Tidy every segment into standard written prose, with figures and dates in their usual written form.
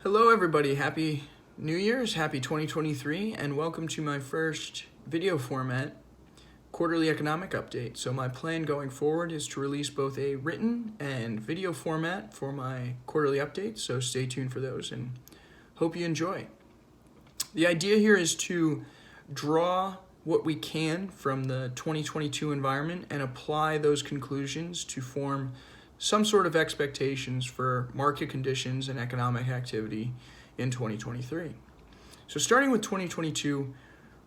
Hello everybody, happy New Year's, happy 2023, and welcome to my first video format quarterly economic update. So my plan going forward is to release both a written and video format for my quarterly updates, so stay tuned for those and hope you enjoy. The idea here is to draw what we can from the 2022 environment and apply those conclusions to form some sort of expectations for market conditions and economic activity in 2023. So starting with 2022,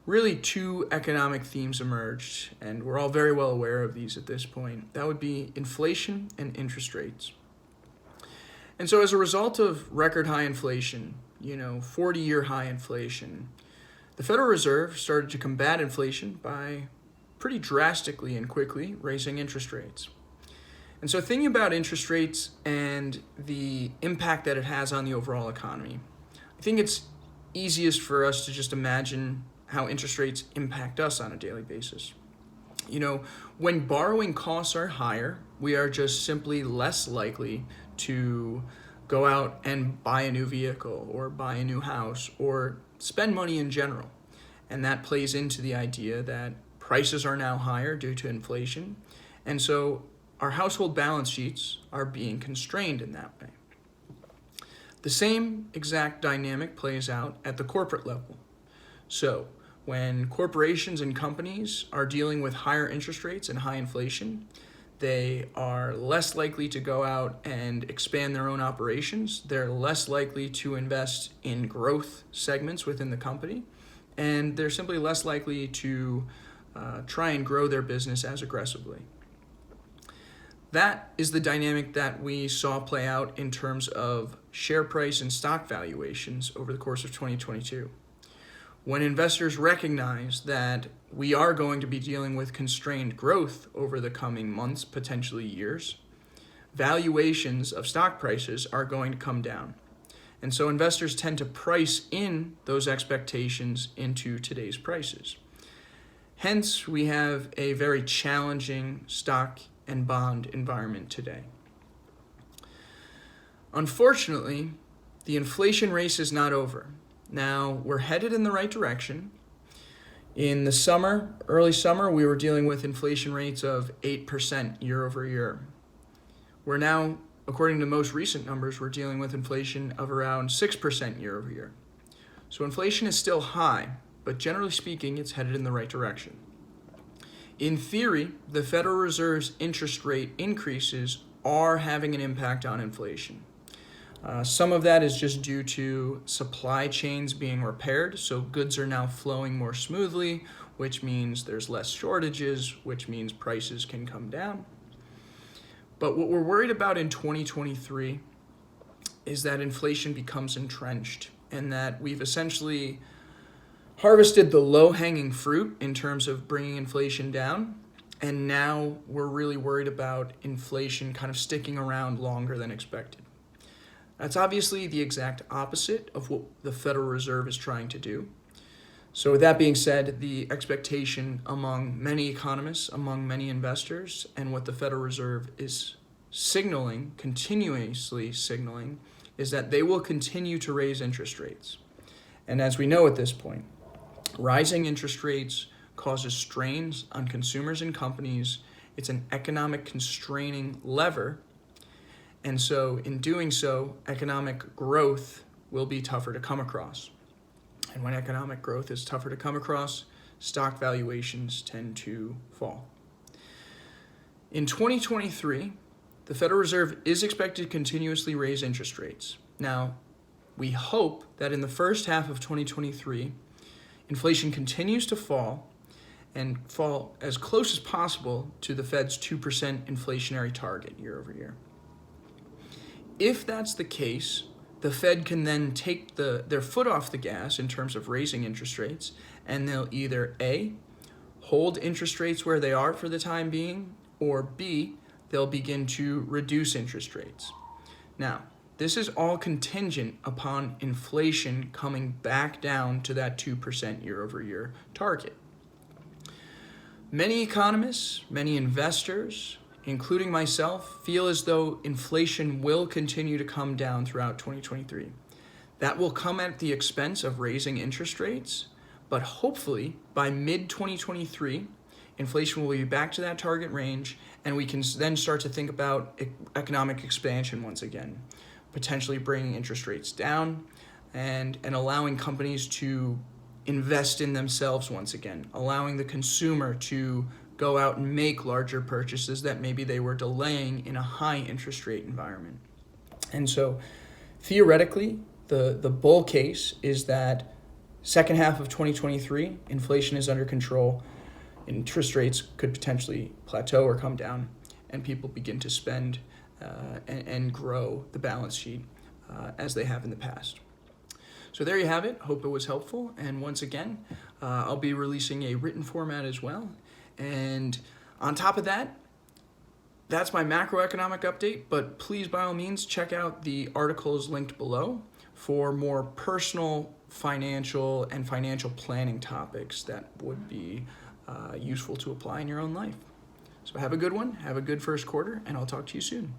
really two economic themes emerged, and we're all very well aware of these at this point. That would be inflation and interest rates. And so as a result of record high inflation, 40-year high inflation, the Federal Reserve started to combat inflation by pretty drastically and quickly raising interest rates. And so thinking about interest rates and the impact that it has on the overall economy, I think it's easiest for us to just imagine how interest rates impact us on a daily basis. When borrowing costs are higher, we are just simply less likely to go out and buy a new vehicle or buy a new house or spend money in general. And that plays into the idea that prices are now higher due to inflation. And so our household balance sheets are being constrained in that way. The same exact dynamic plays out at the corporate level. So when corporations and companies are dealing with higher interest rates and high inflation, they are less likely to go out and expand their own operations. They're less likely to invest in growth segments within the company, and they're simply less likely to try and grow their business as aggressively. That is the dynamic that we saw play out in terms of share price and stock valuations over the course of 2022. When investors recognize that we are going to be dealing with constrained growth over the coming months, potentially years, valuations of stock prices are going to come down. And so investors tend to price in those expectations into today's prices. Hence, we have a very challenging stock and bond environment today. Unfortunately, the inflation race is not over. Now, we're headed in the right direction. In the summer, early summer, we were dealing with inflation rates of 8% year over year. We're now, according to most recent numbers, we're dealing with inflation of around 6% year over year. So inflation is still high, but generally speaking, it's headed in the right direction. In theory, the Federal Reserve's interest rate increases are having an impact on inflation. Some of that is just due to supply chains being repaired, so goods are now flowing more smoothly, which means there's less shortages, which means prices can come down. But what we're worried about in 2023 is that inflation becomes entrenched and that we've essentially harvested the low-hanging fruit in terms of bringing inflation down, and now we're really worried about inflation kind of sticking around longer than expected. That's obviously the exact opposite of what the Federal Reserve is trying to do. So with that being said, the expectation among many economists, among many investors, and what the Federal Reserve is signaling, continuously signaling, is that they will continue to raise interest rates. And as we know at this point, rising interest rates causes strains on consumers and companies. It's an economic constraining lever. And so in doing so, economic growth will be tougher to come across. And when economic growth is tougher to come across, stock valuations tend to fall. In 2023, the Federal Reserve is expected to continuously raise interest rates. Now, we hope that in the first half of 2023, inflation continues to fall and fall as close as possible to the Fed's 2% inflationary target year over year. If that's the case, the Fed can then take their foot off the gas in terms of raising interest rates, and they'll either A, hold interest rates where they are for the time being, or B, they'll begin to reduce interest rates. Now, this is all contingent upon inflation coming back down to that 2% year over year target. Many economists, many investors, including myself, feel as though inflation will continue to come down throughout 2023. That will come at the expense of raising interest rates, but hopefully by mid-2023, inflation will be back to that target range, and we can then start to think about economic expansion once again, potentially bringing interest rates down and allowing companies to invest in themselves once again, allowing the consumer to go out and make larger purchases that maybe they were delaying in a high interest rate environment. And so theoretically, the bull case is that second half of 2023, inflation is under control, interest rates could potentially plateau or come down, and people begin to spend and grow the balance sheet as they have in the past. So there you have it. Hope it was helpful. And once again, I'll be releasing a written format as well. And on top of that, that's my macroeconomic update, but please, by all means, check out the articles linked below for more personal financial and financial planning topics that would be useful to apply in your own life. So have a good one, have a good first quarter, and I'll talk to you soon.